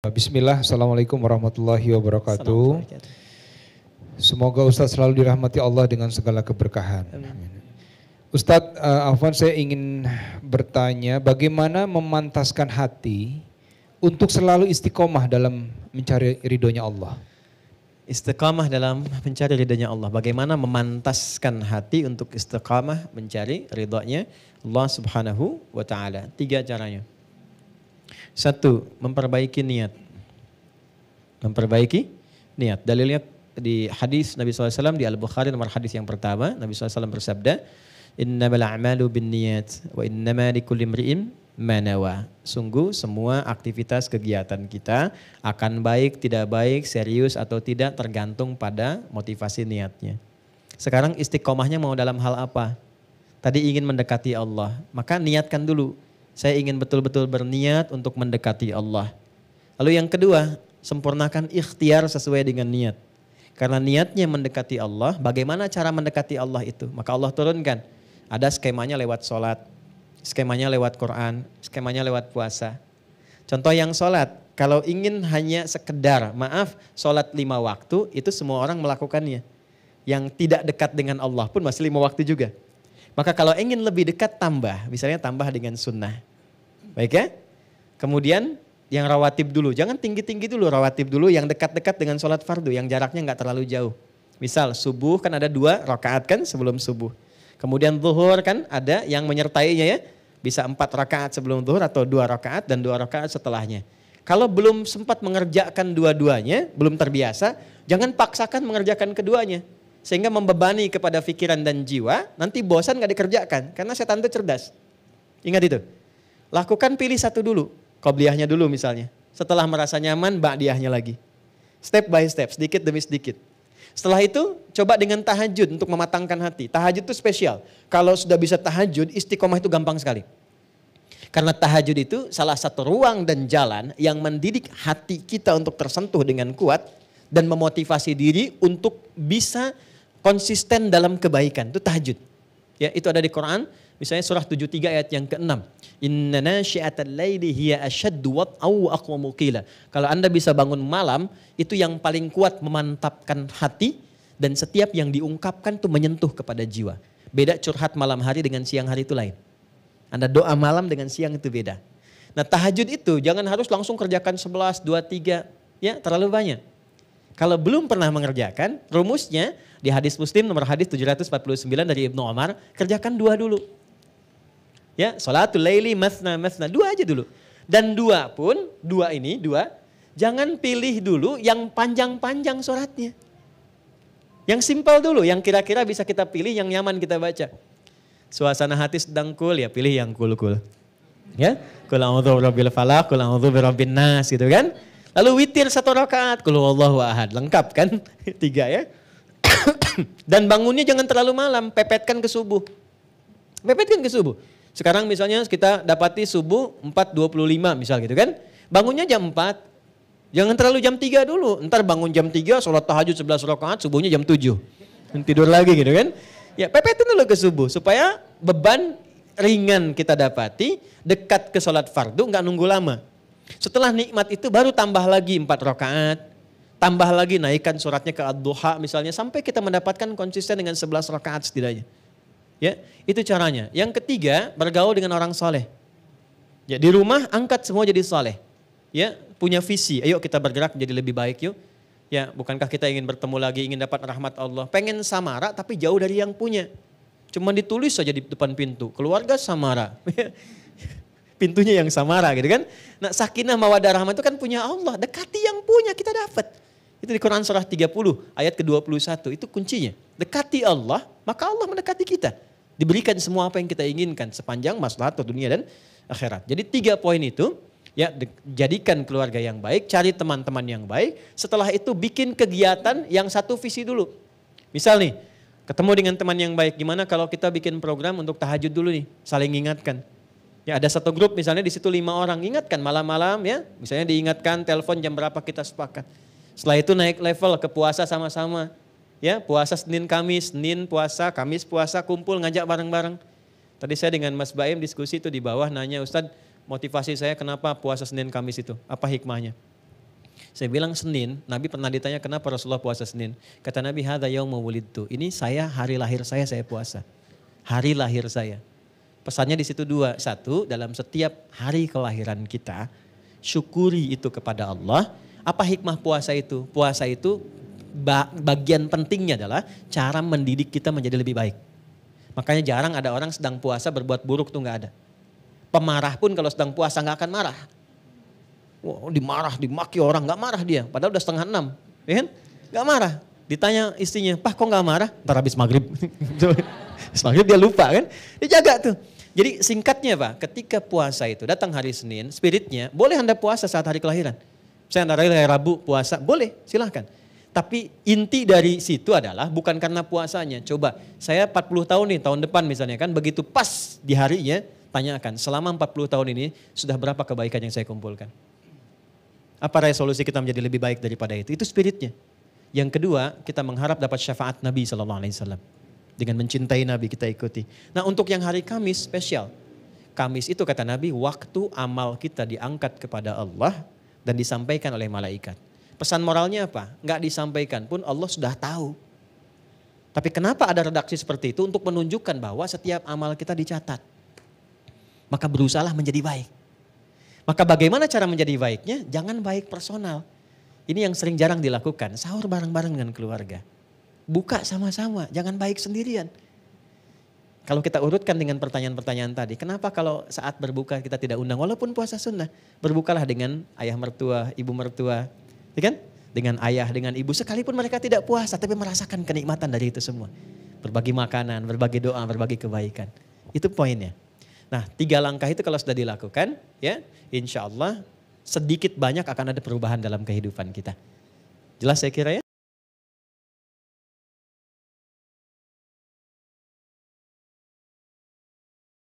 Bismillah, Assalamualaikum warahmatullahi wabarakatuh. Semoga Ustadz selalu dirahmati Allah dengan segala keberkahan. Ustadz, Afwan, saya ingin bertanya bagaimana memantaskan hati untuk selalu istiqomah dalam mencari ridhonya Allah. Istiqamah dalam mencari ridhonya Allah. Bagaimana memantaskan hati untuk istiqamah mencari ridhonya Allah Subhanahu wa taala. 3 caranya. 1, memperbaiki niat. Memperbaiki niat. Dalilnya di hadis Nabi SAW di Al-Bukhari nomor hadis yang pertama, Nabi SAW bersabda, "Innamal a'malu binniyat wa innama likulli imri'in ma nawa." Sungguh semua aktivitas kegiatan kita akan baik, tidak baik, serius atau tidak tergantung pada motivasi niatnya. Sekarang istiqomahnya mau dalam hal apa? Tadi ingin mendekati Allah, maka niatkan dulu. Saya ingin betul-betul berniat untuk mendekati Allah. Lalu yang kedua, sempurnakan ikhtiar sesuai dengan niat. Karena niatnya mendekati Allah, bagaimana cara mendekati Allah itu? Maka Allah turunkan. Ada skemanya lewat sholat, skemanya lewat Quran, skemanya lewat puasa. Contoh yang sholat, kalau ingin hanya sekedar, sholat 5 waktu, itu semua orang melakukannya. Yang tidak dekat dengan Allah pun masih 5 waktu juga. Maka kalau ingin lebih dekat tambah, misalnya tambah dengan sunnah. Baik ya? Kemudian yang rawatib dulu, jangan tinggi-tinggi dulu, rawatib dulu yang dekat-dekat dengan sholat fardu, yang jaraknya nggak terlalu jauh. Misal subuh kan ada 2 rakaat kan sebelum subuh. Kemudian zuhur kan ada yang menyertainya ya, bisa 4 rakaat sebelum zuhur atau 2 rakaat dan 2 rakaat setelahnya. Kalau belum sempat mengerjakan dua-duanya, belum terbiasa, jangan paksakan mengerjakan keduanya. Sehingga membebani kepada pikiran dan jiwa, nanti bosan nggak dikerjakan, karena setan itu cerdas. Ingat itu, lakukan pilih satu dulu. Qobliyahnya dulu misalnya. Setelah merasa nyaman, ba'diyahnya lagi. Step by step, sedikit demi sedikit. Setelah itu, coba dengan tahajud untuk mematangkan hati. Tahajud itu spesial. Kalau sudah bisa tahajud, istiqomah itu gampang sekali. Karena tahajud itu salah satu ruang dan jalan yang mendidik hati kita untuk tersentuh dengan kuat dan memotivasi diri untuk bisa konsisten dalam kebaikan. Itu tahajud. Ya, itu ada di Quran. Misalnya surah 73 ayat yang ke-6. Inna nasyi'atal laili hiya asyaddu wat'aw wa aqwamu qila. Kalau Anda bisa bangun malam, itu yang paling kuat memantapkan hati dan setiap yang diungkapkan itu menyentuh kepada jiwa. Beda curhat malam hari dengan siang hari itu lain. Anda doa malam dengan siang itu beda. Nah, tahajud itu jangan harus langsung kerjakan 11, 2, 3, ya terlalu banyak. Kalau belum pernah mengerjakan, rumusnya di hadis Muslim nomor hadis 749 dari Ibnu Umar, kerjakan 2 dulu. Ya, sholatul laili masna, 2 aja dulu. Dan 2 pun, 2 jangan pilih dulu yang panjang-panjang suratnya. Yang simpel dulu, yang kira-kira bisa kita pilih, yang nyaman kita baca. Suasana hati sedang cool, ya pilih yang cool-cool. Ya, qul a'udzu birabbil falaq, qul a'udzu birabbin nas gitu kan. Lalu witir 1 rakaat, qul huwallahu ahad, lengkap kan? 3 ya. Dan bangunnya jangan terlalu malam, pepetkan ke subuh. Pepetkan ke subuh. Sekarang misalnya kita dapati subuh 4.25 misal gitu kan. Bangunnya jam 4. Jangan terlalu jam 3 dulu. Ntar bangun jam 3, sholat tahajud 11 rakaat, subuhnya jam 7. Tidur lagi gitu kan. Ya pepetin dulu ke subuh supaya beban ringan kita dapati, dekat ke sholat fardu, nggak nunggu lama. Setelah nikmat itu baru tambah lagi 4 rakaat. Tambah lagi naikkan suratnya ke ad-duha misalnya. Sampai kita mendapatkan konsisten dengan 11 rakaat setidaknya. Ya, itu caranya. Yang ketiga, bergaul dengan orang soleh. Ya, di rumah angkat semua jadi soleh. Ya, punya visi. Ayo kita bergerak menjadi lebih baik yuk. Ya, bukankah kita ingin bertemu lagi, ingin dapat rahmat Allah. Pengen samara tapi jauh dari yang punya. Cuma ditulis saja di depan pintu. Keluarga samara. Pintunya yang samara gitu kan. Nah, sakinah mawaddah rahmah itu kan punya Allah. Dekati yang punya kita dapat. Itu di Quran surah 30 ayat ke-21. Itu kuncinya. Dekati Allah, maka Allah mendekati kita. Diberikan semua apa yang kita inginkan sepanjang maslahat dunia dan akhirat. Jadi 3 poin itu, ya jadikan keluarga yang baik, cari teman-teman yang baik. Setelah itu bikin kegiatan yang satu visi dulu. Misal nih, ketemu dengan teman yang baik. Gimana kalau kita bikin program untuk tahajud dulu nih, saling ingatkan. Ya ada satu grup misalnya di situ 5 orang, ingatkan malam-malam ya. Misalnya diingatkan telepon jam berapa kita sepakat. Setelah itu naik level ke puasa sama-sama. Ya, puasa Senin Kamis, Senin puasa, Kamis puasa, kumpul ngajak bareng-bareng. Tadi saya dengan Mas Baim diskusi itu di bawah nanya, Ustadz motivasi saya kenapa puasa Senin Kamis itu? Apa hikmahnya? Saya bilang Senin, Nabi pernah ditanya kenapa Rasulullah puasa Senin. Kata Nabi, hadza yaumul wulidtu. Ini hari lahir saya puasa. Hari lahir saya. Pesannya di situ dua. Satu, dalam setiap hari kelahiran kita, syukuri itu kepada Allah. Apa hikmah puasa itu? Puasa itu bagian pentingnya adalah cara mendidik kita menjadi lebih baik. Makanya jarang ada orang sedang puasa berbuat buruk tuh nggak ada. Pemarah pun kalau sedang puasa nggak akan marah. Wah, dimaki orang nggak marah dia. Padahal udah 5:30, ya kan? Nggak marah. Ditanya istrinya, Pak kok nggak marah? Ntar habis maghrib. Habis maghrib dia lupa kan? Dia jaga tuh. Jadi singkatnya Pak, ketika puasa itu datang hari Senin, spiritnya boleh Anda puasa saat hari kelahiran. Misalnya Anda hari Rabu puasa, boleh silahkan. Tapi inti dari situ adalah bukan karena puasanya. Coba saya 40 tahun nih tahun depan misalnya kan, begitu pas di harinya tanyakan selama 40 tahun ini sudah berapa kebaikan yang saya kumpulkan. Apa resolusi kita menjadi lebih baik daripada itu? Itu spiritnya. Yang kedua, kita mengharap dapat syafaat Nabi SAW. Dengan mencintai Nabi kita ikuti. Nah untuk yang hari Kamis spesial. Kamis itu kata Nabi waktu amal kita diangkat kepada Allah dan disampaikan oleh malaikat. Pesan moralnya apa? Enggak disampaikan pun Allah sudah tahu. Tapi kenapa ada redaksi seperti itu? Untuk menunjukkan bahwa setiap amal kita dicatat. Maka berusahalah menjadi baik. Maka bagaimana cara menjadi baiknya? Jangan baik personal. Ini yang sering jarang dilakukan. Sahur bareng-bareng dengan keluarga. Buka sama-sama, jangan baik sendirian. Kalau kita urutkan dengan pertanyaan-pertanyaan tadi, kenapa kalau saat berbuka kita tidak undang walaupun puasa sunnah? Berbukalah dengan ayah mertua, ibu mertua, ya kan? Dengan ayah, dengan ibu, sekalipun mereka tidak puasa tapi merasakan kenikmatan dari itu semua. Berbagi makanan, berbagi doa, berbagi kebaikan. Itu poinnya. Nah 3 langkah itu kalau sudah dilakukan, ya insya Allah sedikit banyak akan ada perubahan dalam kehidupan kita. Jelas saya kira ya?